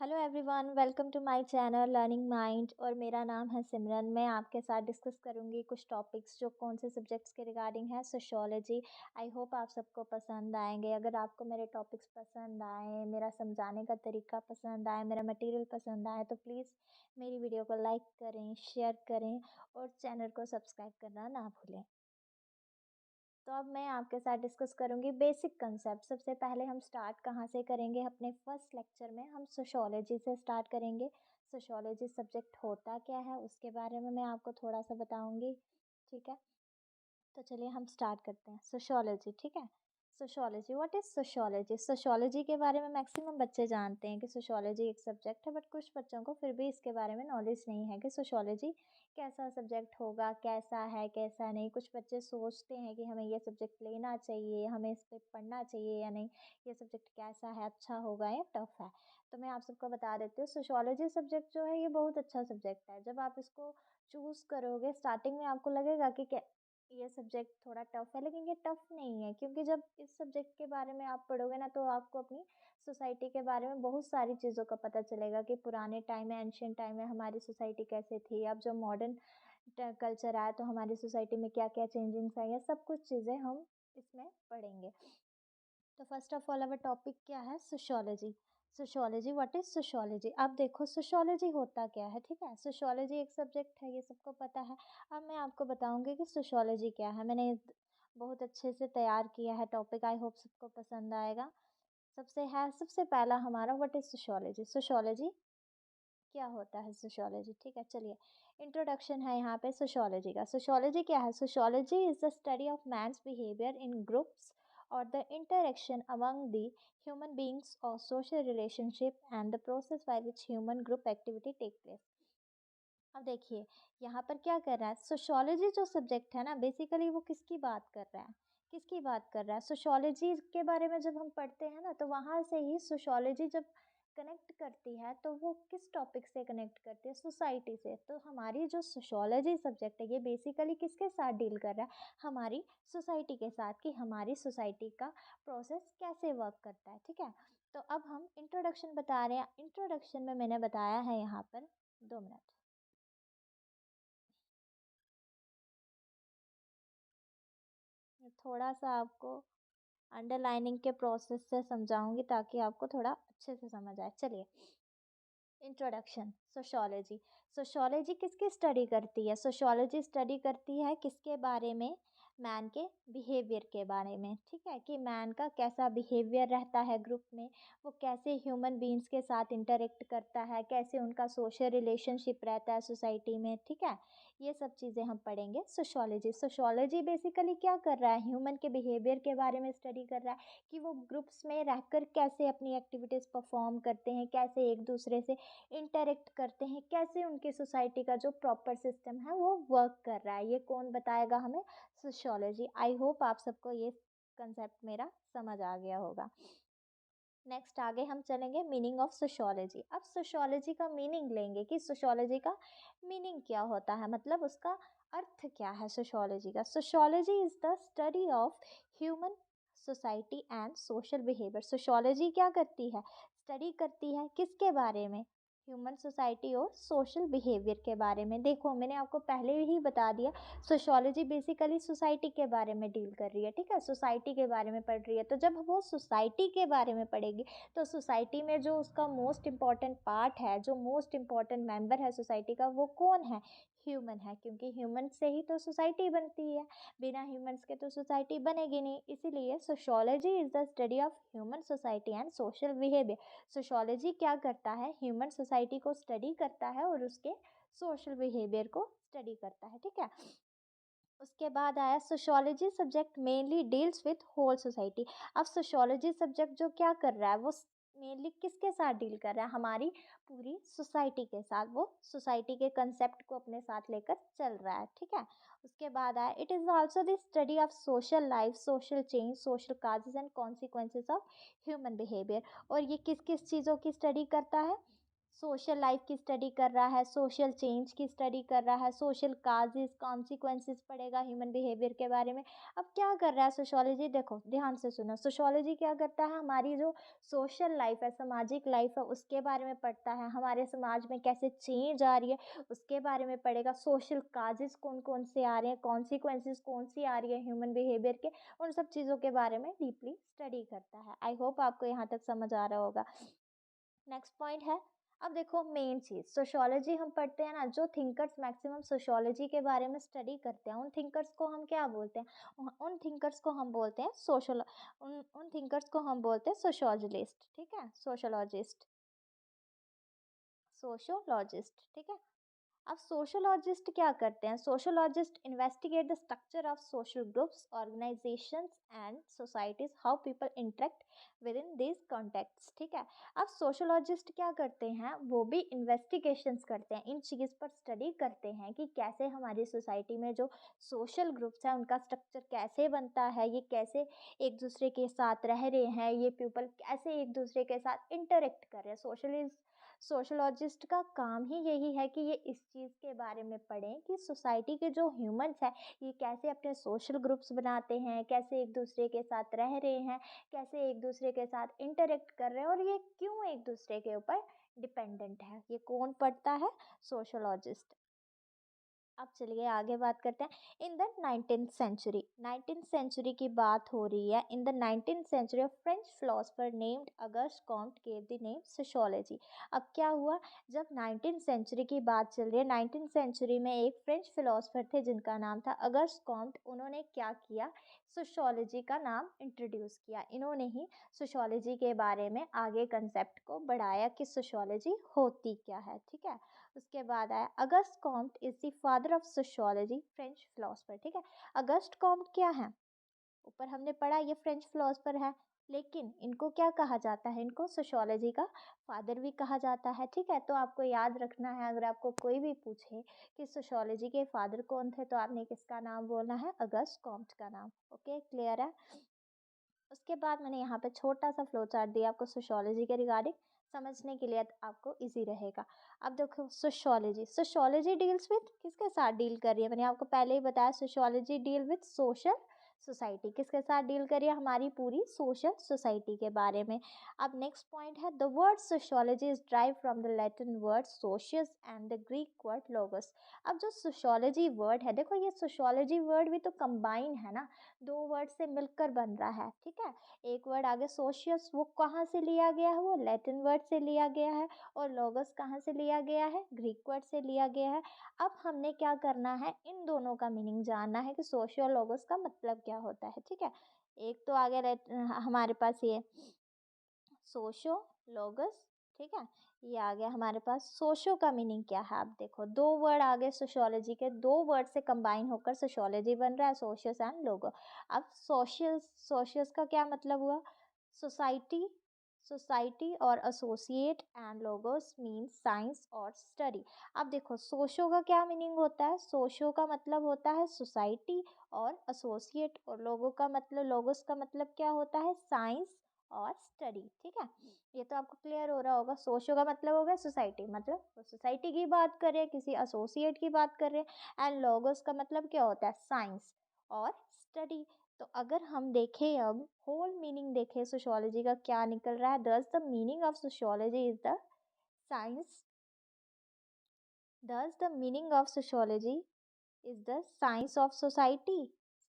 Hello everyone, welcome to my channel learning mind. और मेरा नाम है सिमरन। मैं आपके साथ डिस्कस करूंगी कुछ टॉपिक्स जो कौन से सब्जेक्ट्स के रिगार्डिंग है, सोशियोलॉजी। आई होप आप सबको पसंद आएंगे। अगर आपको मेरे टॉपिक्स पसंद आए, मेरा समझाने का तरीका पसंद आए, मेरा मटेरियल पसंद आए तो प्लीज़ मेरी वीडियो को लाइक करें, शेयर करें और चैनल को सब्सक्राइब करना ना भूलें। तो अब मैं आपके साथ डिस्कस करूंगी बेसिक कंसेप्ट। सबसे पहले हम स्टार्ट कहाँ से करेंगे? अपने फर्स्ट लेक्चर में हम सोशियोलॉजी से स्टार्ट करेंगे। सोशियोलॉजी सब्जेक्ट होता क्या है उसके बारे में मैं आपको थोड़ा सा बताऊंगी। ठीक है, तो चलिए हम स्टार्ट करते हैं। सोशियोलॉजी, ठीक है। Sociology, what is sociology? Sociology के बारे में मैक्सिमम बच्चे जानते हैं कि सोशियोलॉजी एक सब्जेक्ट है, बट कुछ बच्चों को फिर भी इसके बारे में नॉलेज नहीं है कि सोशियोलॉजी कैसा सब्जेक्ट होगा, कैसा है, कैसा नहीं। कुछ बच्चे सोचते हैं कि हमें ये सब्जेक्ट लेना चाहिए, हमें इस पर पढ़ना चाहिए या नहीं, ये सब्जेक्ट कैसा है, अच्छा होगा या टफ है। तो मैं आप सबको बता देती हूँ, सोशियोलॉजी सब्जेक्ट जो है ये बहुत अच्छा सब्जेक्ट है। जब आप इसको चूज़ करोगे स्टार्टिंग में आपको लगेगा कि ये सब्जेक्ट थोड़ा टफ है, लेकिन ये टफ नहीं है, क्योंकि जब इस सब्जेक्ट के बारे में आप पढ़ोगे ना तो आपको अपनी सोसाइटी के बारे में बहुत सारी चीज़ों का पता चलेगा कि पुराने टाइम में, एंशियंट टाइम में हमारी सोसाइटी कैसे थी। अब जो मॉडर्न कल्चर आया तो हमारी सोसाइटी में क्या क्या चेंजिंग्स आई है, सब कुछ चीज़ें हम इसमें पढ़ेंगे। तो first of all our topic क्या है? Sociology. Sociology, what is sociology? अब देखो सोशियोलॉजी होता क्या है, ठीक है। सोशियोलॉजी एक सब्जेक्ट है, ये सबको पता है। अब मैं आपको बताऊंगी कि सोशियोलॉजी क्या है। मैंने बहुत अच्छे से तैयार किया है टॉपिक, आई होप सबको पसंद आएगा। सबसे पहला हमारा व्हाट इज सोशियोलॉजी। सोशियोलॉजी क्या होता है? सोशियोलॉजी, ठीक है। चलिए, इंट्रोडक्शन है यहाँ पे सोशियोलॉजी का। सोशियोलॉजी क्या है? Sociology is the study of man's behaviour in groups और the interaction among the human beings और social relationship and the process by which human group activity take place. अब देखिए, यहाँ पर क्या कर रहा है? सोशियोलॉजी जो सब्जेक्ट है ना, बेसिकली वो किसकी बात कर रहा है? किसकी बात कर रहा है? सोशियोलॉजी के बारे में जब हम पढ़ते हैं ना तो वहाँ से ही सोशियोलॉजी जब कनेक्ट करती है तो वो किस टॉपिक से कनेक्ट करती है? सोसाइटी से। तो हमारी जो सोशियोलॉजी सब्जेक्ट है ये बेसिकली किसके साथ डील कर रहा है? हमारी सोसाइटी के साथ, कि हमारी सोसाइटी का प्रोसेस कैसे वर्क करता है, ठीक है। तो अब हम इंट्रोडक्शन बता रहे हैं। इंट्रोडक्शन में मैंने बताया है यहाँ पर, 2 मिनट, थोड़ा सा आपको अंडरलाइनिंग के प्रोसेस से समझाऊंगी ताकि आपको थोड़ा अच्छे से समझ आए। चलिए, इंट्रोडक्शन। सोशियोलॉजी, सोशियोलॉजी किसकी स्टडी करती है? सोशियोलॉजी स्टडी करती है किसके बारे में? मैन के बिहेवियर के बारे में, ठीक है। कि मैन का कैसा बिहेवियर रहता है ग्रुप में, वो कैसे ह्यूमन बींग्स के साथ इंटरेक्ट करता है, कैसे उनका सोशल रिलेशनशिप रहता है सोसाइटी में, ठीक है। ये सब चीज़ें हम पढ़ेंगे। सोशियोलॉजी, सोशियोलॉजी बेसिकली क्या कर रहा है? ह्यूमन के बिहेवियर के बारे में स्टडी कर रहा है कि वो ग्रुप्स में रहकर कैसे अपनी एक्टिविटीज़ परफॉर्म करते हैं, कैसे एक दूसरे से इंटरेक्ट करते हैं, कैसे उनकी सोसाइटी का जो प्रॉपर सिस्टम है वो वर्क कर रहा है। ये कौन बताएगा हमें? सोशियोलॉजी। आई होप आप सबको ये कंसेप्ट मेरा समझ आ गया होगा। नेक्स्ट आगे हम चलेंगे मीनिंग ऑफ सोशियोलॉजी। अब सोशियोलॉजी का मीनिंग लेंगे कि सोशियोलॉजी का मीनिंग क्या होता है, मतलब उसका अर्थ क्या है सोशियोलॉजी का। Sociology is the study of human society and social behaviour. Sociology क्या करती है? स्टडी करती है किसके बारे में? ह्यूमन सोसाइटी और सोशल बिहेवियर के बारे में। देखो, मैंने आपको पहले ही बता दिया, सोशियोलॉजी बेसिकली सोसाइटी के बारे में डील कर रही है, ठीक है। सोसाइटी के बारे में पढ़ रही है, तो जब वो सोसाइटी के बारे में पढ़ेगी तो सोसाइटी में जो उसका मोस्ट इम्पॉर्टेंट पार्ट है, जो मोस्ट इम्पॉर्टेंट मेंबर है सोसाइटी का, वो कौन है? ह्यूमन है, क्योंकि ह्यूमन से ही तो सोसाइटी बनती है। बिना ह्यूमंस के तो सोसाइटी बनेगी नहीं। इसीलिए sociology is the study of human society and social behaviour. Sociology क्या करता है? ह्यूमन सोसाइटी को स्टडी करता है और उसके सोशल बिहेवियर को स्टडी करता है, ठीक है। उसके बाद आया sociology subject mainly deals with whole society. अब सोशियोलॉजी सब्जेक्ट जो क्या कर रहा है, वो मेनली किसके साथ डील कर रहा है? हमारी पूरी सोसाइटी के साथ। वो सोसाइटी के कंसेप्ट को अपने साथ लेकर चल रहा है, ठीक है। उसके बाद आया it is also the study of social life, social change, social causes and consequences of human behaviour. और ये किस किस चीज़ों की स्टडी करता है? सोशल लाइफ की स्टडी कर रहा है, सोशल चेंज की स्टडी कर रहा है, सोशल काजेज़, कॉन्सिक्वेंसेस पढ़ेगा ह्यूमन बिहेवियर के बारे में। अब क्या कर रहा है सोशियोलॉजी, देखो ध्यान से सुनो, सोशियोलॉजी क्या करता है, हमारी जो सोशल लाइफ है, सामाजिक लाइफ है, उसके बारे में पढ़ता है, हमारे समाज में कैसे चेंज आ रही है, उसके बारे में पढ़ेगा, सोशल काजेज़ कौन-कौन से आ रहे हैं, कॉन्सिक्वेंसेस कौन-सी आ रही है ह्यूमन बिहेवियर के, उन सब चीज़ों के बारे में डीपली स्टडी करता है। आई होप आपको यहाँ तक समझ आ रहा होगा। नेक्स्ट पॉइंट है, अब देखो मेन चीज़ सोशियोलॉजी हम पढ़ते हैं ना, जो थिंकर्स मैक्सिमम सोशियोलॉजी के बारे में स्टडी करते हैं, उन थिंकर्स को हम क्या बोलते हैं, उन थिंकर्स को हम बोलते हैं सोशल, उन थिंकर्स को हम बोलते हैं सोशियोलॉजिस्ट, ठीक है, सोशोलॉजिस्ट, सोशियोलॉजिस्ट, ठीक है। अब सोशोलॉजिस्ट क्या करते हैं, sociologist investigate the structure of social groups, organisations and societies, how people interact with in this contacts, ठीक है। अब सोशोलॉजिस्ट क्या करते हैं, वो भी इन्वेस्टिगेशंस करते हैं, इन चीज़ पर स्टडी करते हैं कि कैसे हमारी सोसाइटी में जो सोशल ग्रुप्स हैं उनका स्ट्रक्चर कैसे बनता है, ये कैसे एक दूसरे के साथ रह रहे हैं, ये पीपल कैसे एक दूसरे के साथ इंटरेक्ट कर रहे हैं। सोशोलॉजिस्ट का काम ही यही है कि ये इस चीज़ के बारे में पढ़ें कि सोसाइटी के जो ह्यूमंस हैं ये कैसे अपने सोशल ग्रुप्स बनाते हैं, कैसे एक दूसरे के साथ रह रहे हैं, कैसे एक दूसरे के साथ इंटरेक्ट कर रहे हैं, और ये क्यों एक दूसरे के ऊपर डिपेंडेंट है। ये कौन पढ़ता है, सोशोलॉजिस्ट। अब चलिए आगे बात करते हैं। इन द 19th सेंचुरी की बात हो रही है। In the 19th century French philosopher named Auguste Comte gave the name sociology. अब क्या हुआ, जब 19th सेंचुरी की बात चल रही है, 19th सेंचुरी में एक फ्रेंच फिलोसफर थे जिनका नाम था अगस्ट कॉम्ट। उन्होंने क्या किया, सोशियोलॉजी का नाम इंट्रोड्यूस किया। इन्होंने ही सोशियोलॉजी के बारे में आगे कंसेप्ट को बढ़ाया कि सोशियोलॉजी होती क्या है, ठीक है। उसके बाद आया August Comte is the father of sociology, French philosopher, ठीक है। अगस्ट कॉम्ट क्या है, ऊपर हमने पढ़ा ये फ्रेंच फिलोसफर है, लेकिन इनको क्या कहा जाता है, इनको सोशियोलॉजी का फादर भी कहा जाता है, ठीक है। तो आपको याद रखना है, अगर आपको कोई भी पूछे कि सोशियोलॉजी के फादर कौन थे, तो आपने किसका नाम बोलना है, अगस्ट कॉम्ट का नाम। ओके, क्लियर है। उसके बाद मैंने यहाँ पे छोटा सा फ्लो चार्ट दिया आपको सोशियोलॉजी के रिगार्डिंग, समझने के लिए आपको इजी रहेगा। अब देखो सोशियोलॉजी, सोशियोलॉजी डील्स विद किसके साथ डील कर रही है, मैंने आपको पहले ही बताया sociology deal with social society, किसके साथ डील करिए, हमारी पूरी सोशल सोसाइटी के बारे में। अब नेक्स्ट पॉइंट है, the word sociology is drive from the Latin word socius and the Greek word logos. अब जो सोशियोलॉजी वर्ड है, देखो ये सोशियोलॉजी वर्ड भी तो कंबाइन है ना, दो वर्ड से मिलकर बन रहा है, ठीक है। एक वर्ड आगे सोशियस, वो कहाँ से लिया गया है, वो लैटिन वर्ड से लिया गया है, और लोगस कहाँ से लिया गया है, ग्रीक वर्ड से लिया गया है। अब हमने क्या करना है, इन दोनों का मीनिंग जानना है कि सोशियो लोगस का मतलब क्या होता है, ठीक है। एक तो आगे हमारे पास ये सोशो लोगस, ठीक है। ये आ गया हमारे पास, सोशो का मीनिंग क्या है, आप देखो दो वर्ड आ गए सोशियोलॉजी के, दो वर्ड से कंबाइन होकर सोशियोलॉजी बन रहा है, सोशियस एंड लोगो। अब सोशियस, सोशियस का क्या मतलब हुआ, सोसाइटी, सोसाइटी और associate, and logos means science और स्टडी। अब देखो सोशो का क्या मीनिंग होता है, सोशो का मतलब होता है सोसाइटी और एसोसिएट, और लोगो का मतलब, लोगोस का मतलब क्या होता है, साइंस और स्टडी, ठीक है। ये तो आपको क्लियर हो रहा होगा। सोशो का मतलब हो गया सोसाइटी, मतलब वो सोसाइटी की बात कर रहे हैं, किसी एसोसिएट की बात कर रहे हैं। एंड लोगोस का मतलब क्या होता है, साइंस और स्टडी। तो अगर हम देखें, अब होल मीनिंग देखें सोशियोलॉजी का क्या निकल रहा है, thus the meaning of sociology is the science, thus the meaning of sociology is the science of society,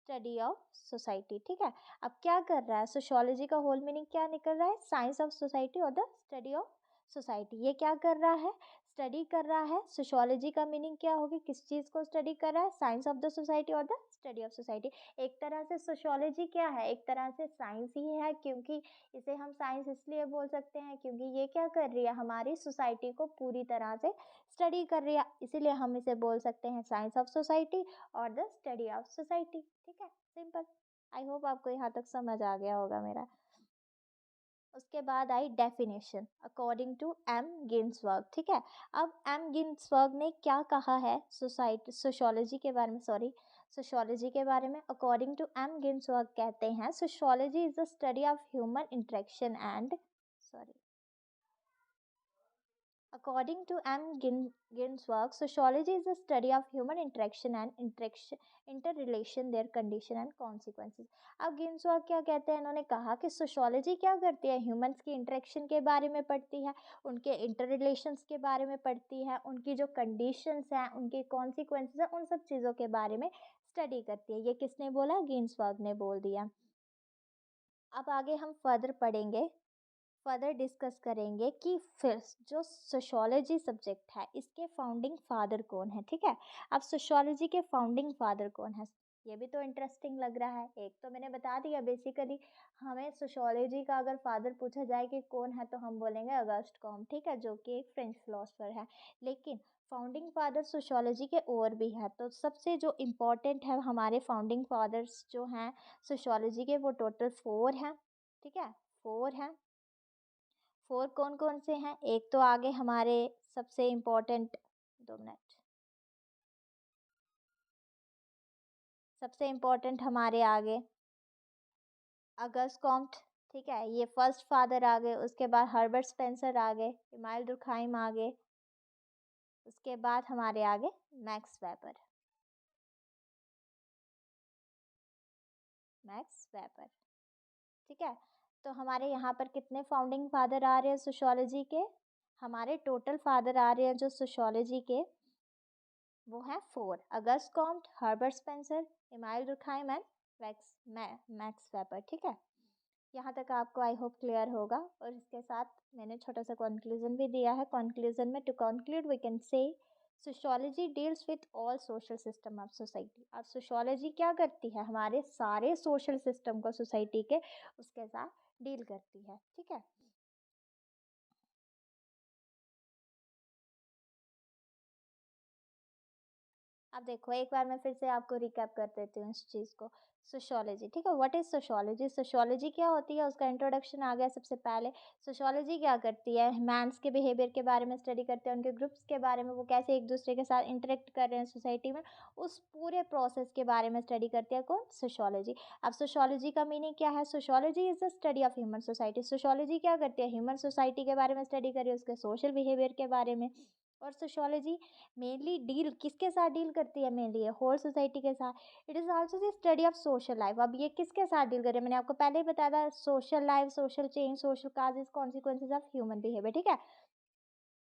study of society, ठीक है। अब क्या कर रहा है, सोशियोलॉजी का होल मीनिंग क्या निकल रहा है, साइंस ऑफ सोसाइटी और द स्टडी ऑफ सोसाइटी। ये क्या कर रहा है, स्टडी कर रहा है। सोशियोलॉजी का मीनिंग क्या होगी, किस चीज़ को स्टडी कर रहा है, साइंस ऑफ द सोसाइटी और द स्टडी ऑफ सोसाइटी। एक तरह से सोशियोलॉजी क्या है, एक तरह से साइंस ही है, क्योंकि इसे हम साइंस इसलिए बोल सकते हैं क्योंकि ये क्या कर रही है, हमारी सोसाइटी को पूरी तरह से स्टडी कर रही है, इसीलिए हम इसे बोल सकते हैं साइंस ऑफ सोसाइटी और द स्टडी ऑफ सोसाइटी, ठीक है, सिंपल। आई होप आपको यहाँ तक समझ आ गया होगा मेरा। उसके बाद I definition according to M Ginsberg, ठीक है। अब एम गिन्सबर्ग ने क्या कहा है सोसाइटी, सोशियोलॉजी के बारे में, सॉरी, सोशियोलॉजी के बारे में। अकॉर्डिंग टू एम गिन्सबर्ग कहते हैं, sociology is the study of human interaction and, sorry, According to Ginsberg, sociology is the study of human interaction and interrelation, their condition and consequences. अब Ginsberg क्या कहते हैं, इन्होंने कहा कि सोशोलॉजी क्या करती है, ह्यूमंस की इंटरेक्शन के बारे में पढ़ती है, उनके इंटर रिलेशंस के बारे में पढ़ती है, उनकी जो कंडीशंस हैं, उनके कॉन्सिक्वेंसेस हैं, उन सब चीज़ों के बारे में स्टडी करती है। ये किसने बोला? गिन्सबर्ग ने बोल दिया। अब आगे हम फर्दर पढ़ेंगे, फर्दर डिस्कस करेंगे कि फिर जो सोशोलॉजी सब्जेक्ट है इसके फाउंडिंग फादर कौन है। ठीक है, अब सोशोलॉजी के फाउंडिंग फादर कौन है, ये भी तो इंटरेस्टिंग लग रहा है। एक तो मैंने बता दिया, बेसिकली हमें सोशोलॉजी का अगर फादर पूछा जाए कि कौन है तो हम बोलेंगे अगस्ट कॉम, ठीक है, जो कि एक फ्रेंच फिलोसफर है। लेकिन फाउंडिंग फादर सोशोलॉजी के और भी है, तो सबसे जो इम्पोर्टेंट है हमारे फाउंडिंग फादर्स जो हैं सोशोलॉजी के, वो टोटल 4 हैं। ठीक है, 4 हैं। 4 कौन कौन से हैं? एक तो आगे हमारे सबसे इम्पोर्टेंट, 2 मिनट, सबसे इम्पोर्टेंट हमारे आगे अगस्ट कॉम्ट, ठीक है, ये फर्स्ट फादर आ गए। उसके बाद हर्बर्ट स्पेंसर आ गए, इमाइल दुर्खाइम आ गए। उसके बाद हमारे आगे मैक्स वेबर, मैक्स वेबर। ठीक है, तो हमारे यहाँ पर कितने फाउंडिंग फादर आ रहे हैं सोशोलॉजी के? हमारे टोटल फादर आ रहे हैं जो सोशोलॉजी के, वो हैं 4, August Comte, Herbert Spencer, email दुर्खाइम and max weber. ठीक है, यहाँ तक आपको आई होप क्लियर होगा। और इसके साथ मैंने छोटा सा कंक्लूजन भी दिया है। कंक्लूजन में, to conclude we can say sociology deals with all social system of society. अब सोशोलॉजी क्या करती है? हमारे सारे सोशल सिस्टम को सोसाइटी के उसके साथ डील करती है। ठीक है, अब देखो एक बार मैं फिर से आपको रिकैप कर देती हूँ इस चीज़ को। सोशोलॉजी, ठीक है, व्हाट इज़ सोशोलॉजी? सोशोलॉजी क्या होती है, उसका इंट्रोडक्शन आ गया सबसे पहले। सोशोलॉजी क्या करती है? मैन्स के बिहेवियर के बारे में स्टडी करते हैं, उनके ग्रुप्स के बारे में, वो कैसे एक दूसरे के साथ इंटरेक्ट कर रहे हैं सोसाइटी में, उस पूरे प्रोसेस के बारे में स्टडी करती है कौन? सोशोलॉजी। अब सोशोलॉजी का मीनिंग क्या है? Sociology is the study of human society. Sociology क्या करती है? ह्यूमन सोसाइटी के बारे में स्टडी करिए, उसके सोशल बिहेवियर के बारे में। और सोशोलॉजी मेनली डील किसके साथ डील करती है? मेनली होल सोसाइटी के साथ। It is also the study of social life. अब ये किसके साथ डील कर रही है? मैंने आपको पहले ही बताया था, social life, social change, social causes, consequences of human behaviour. ठीक है,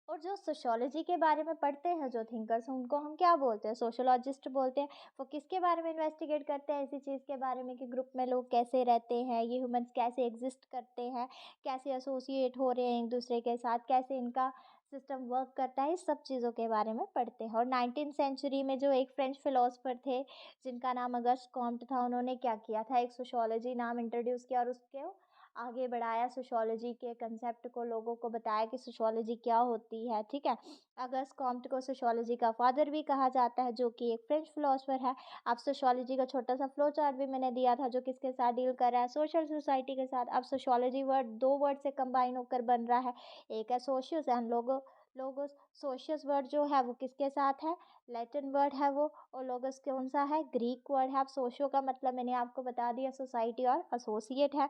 और जो सोशोलॉजी के बारे में पढ़ते हैं जो थिंकर्स, उनको हम क्या बोलते हैं? सोशोलॉजिस्ट बोलते हैं। वो किसके बारे में इन्वेस्टिगेट करते हैं? इसी चीज़ के बारे में कि ग्रुप में लोग कैसे रहते हैं, ये ह्यूमंस कैसे एग्जिस्ट करते हैं, कैसे एसोसिएट हो रहे हैं एक दूसरे के साथ, कैसे इनका सिस्टम वर्क करता है, इस सब चीज़ों के बारे में पढ़ते हैं। और 19th सेंचुरी में जो एक फ्रेंच फिलोसफर थे जिनका नाम अगस्ट कॉम्ट था, उन्होंने क्या किया था? एक सोशोलॉजी नाम इंट्रोड्यूस किया और उसके आगे बढ़ाया सोशोलॉजी के कंसेप्ट को, लोगों को बताया कि सोशोलॉजी क्या होती है। ठीक है, अगस्ट कॉम्ट को सोशोलॉजी का फादर भी कहा जाता है, जो कि एक फ्रेंच फिलोसफर है। अब सोशोलॉजी का छोटा सा फ्लो चार्ट भी मैंने दिया था, जो किसके साथ डील कर रहा है? सोशल सोसाइटी के साथ। अब सोशोलॉजी वर्ड 2 वर्ड से कंबाइन होकर बन रहा है, एक है सोशियस एंड लोगोस। सोशियस वर्ड जो है वो किसके साथ है? लैटिन वर्ड है वो। और लोगस कौन सा है? ग्रीक वर्ड है। अब सोशियो का मतलब मैंने आपको बता दिया, सोसाइटी और एसोसिएट है।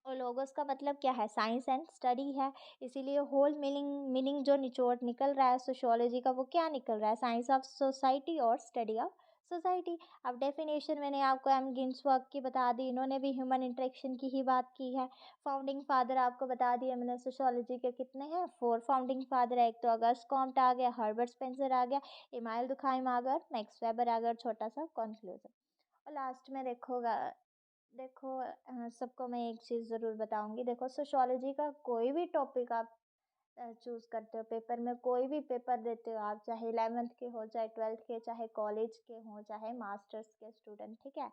और लोगोस का मतलब क्या है? साइंस एंड स्टडी है। इसीलिए होल मीनिंग मीनिंग जो निचोड़ निकल रहा है सोशियोलॉजी का, वो क्या निकल रहा है? साइंस ऑफ सोसाइटी और स्टडी ऑफ सोसाइटी। अब डेफिनेशन मैंने आपको एम गिन्सबर्ग की बता दी, इन्होंने भी ह्यूमन इंटरेक्शन की ही बात की है। फाउंडिंग फादर आपको बता दिए मैंने सोशियोलॉजी के, कितने हैं? 4 फाउंडिंग फादर है। एक तो अगस्ट कॉम्ट आ गया, हर्बर्ट स्पेंसर आ गया, इमाइल दुखाइम आ गया, मैक्स वेबर आ गया। छोटा सा कंक्लूजन। और लास्ट में देखोगा, देखो सबको मैं एक चीज़ ज़रूर बताऊंगी। देखो सोशोलॉजी का कोई भी टॉपिक आप चूज़ करते हो, पेपर में कोई भी पेपर देते हो आप, चाहे 11th के हो, चाहे 12th के, चाहे कॉलेज के हों, चाहे मास्टर्स के स्टूडेंट, ठीक है,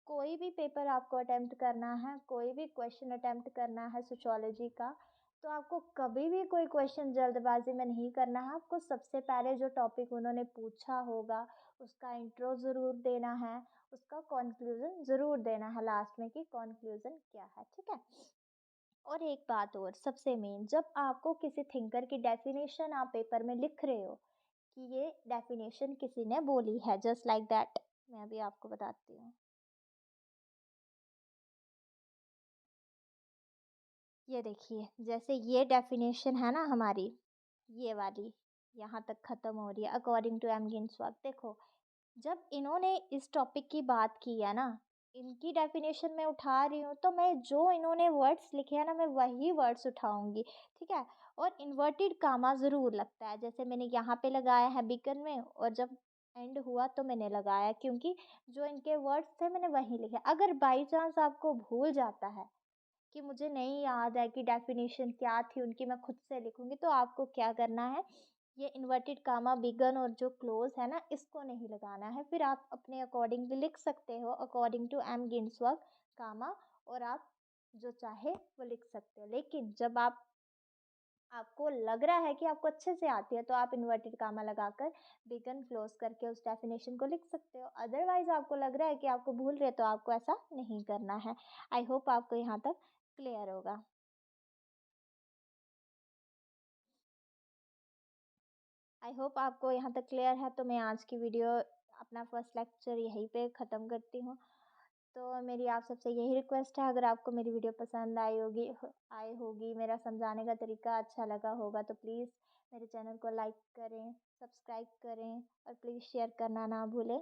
कोई भी पेपर आपको अटेम्प्ट करना है, कोई भी क्वेश्चन अटेम्प्ट करना है सोशोलॉजी का, तो आपको कभी भी कोई क्वेश्चन जल्दबाजी में नहीं करना है। आपको सबसे पहले जो टॉपिक उन्होंने पूछा होगा उसका इंट्रो ज़रूर देना है, उसका कंक्लूजन ज़रूर देना है लास्ट में कि कंक्लूजन क्या है। ठीक है, और एक बात और सबसे मेन, जब आपको किसी थिंकर की डेफिनेशन आप पेपर में लिख रहे हो कि ये डेफिनेशन किसी ने बोली है, जस्ट लाइक दैट, मैं अभी आपको बताती हूँ। ये देखिए, जैसे ये डेफिनेशन है ना हमारी, ये वाली यहाँ तक ख़त्म हो रही है अकॉर्डिंग टू एम गिन्सबर्ग। देखो, जब इन्होंने इस टॉपिक की बात की है ना, इनकी डेफ़िनेशन मैं उठा रही हूँ, तो मैं जो इन्होंने वर्ड्स लिखे हैं ना, मैं वही वर्ड्स उठाऊँगी, ठीक है? और इन्वर्टेड कामा ज़रूर लगता है, जैसे मैंने यहाँ पे लगाया है बीकन में और जब एंड हुआ तो मैंने लगाया, क्योंकि जो इनके वर्ड्स थे मैंने वही लिखे। अगर बाई चांस आपको भूल जाता है कि मुझे नहीं याद है कि डेफ़िनेशन क्या थी उनकी, मैं खुद से लिखूँगी, तो आपको क्या करना है, ये इन्वर्टेड कामा, बिगन और जो क्लोज़ है ना, इसको नहीं लगाना है। फिर आप अपने अकॉर्डिंगली लिख सकते हो, अकॉर्डिंग टू एम गिन्सबर्ग, कामा, और आप जो चाहे वो लिख सकते हो। लेकिन जब आपको लग रहा है कि आपको अच्छे से आती है, तो आप इन्वर्टेड कामा लगाकर बिगन क्लोज़ करके उस डेफ़िनेशन को लिख सकते हो। अदरवाइज़ आपको लग रहा है कि आपको भूल रहे, तो आपको ऐसा नहीं करना है। आई होप आपको यहाँ तक क्लियर होगा। आई होप आपको यहाँ तक क्लियर है, तो मैं आज की वीडियो अपना फर्स्ट लेक्चर यहीं पे ख़त्म करती हूँ। तो मेरी आप सबसे यही रिक्वेस्ट है, अगर आपको मेरी वीडियो पसंद आई होगी, मेरा समझाने का तरीका अच्छा लगा होगा, तो प्लीज़ मेरे चैनल को लाइक करें, सब्सक्राइब करें और प्लीज़ शेयर करना ना भूलें।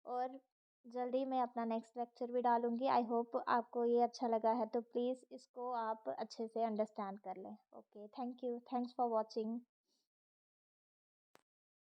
और जल्दी मैं अपना नेक्स्ट लेक्चर भी डालूँगी। आई होप आपको ये अच्छा लगा है, तो प्लीज़ इसको आप अच्छे से अंडरस्टैंड कर लें। Okay, thank you. Thanks for watching.